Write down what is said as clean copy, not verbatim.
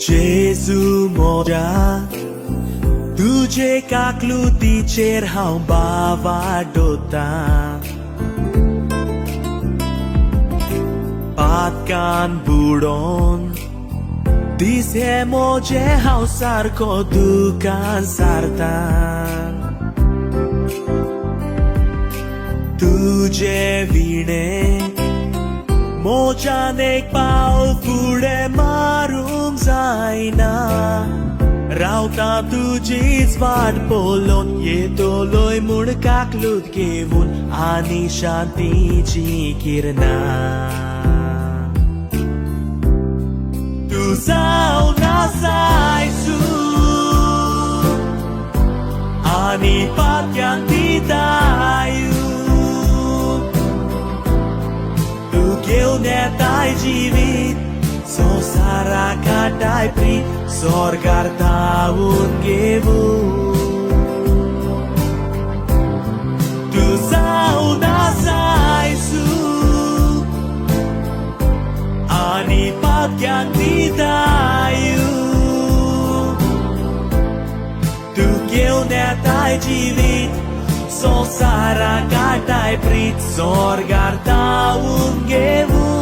जेजू मोऱ्या तुझे काकलुतीचेर हांव बावाडोता पातकान बुडोन दीस हे मोजे हांव सारको दुकान सारता तुझे विणे मोच्यान एक पावल फुडें मारूंक जायना रावता तुजीच वाट पळोवन येतलोय म्हूण काकलूत घेवन आनी शांतीची किरणां तूं जावन आसायसू आनी पातक्यान दितायू तूं घेवन येताय जिवीत संवसाराक हाडटाय प्रीत स्वर्गार धांवून घेवून तूं जावन आसायसू आनी पातक्यान दितायू तूं घेवन येताय जिवीत संवसाराक हाडटाय प्रीत स्वर्गार धांवून घेवून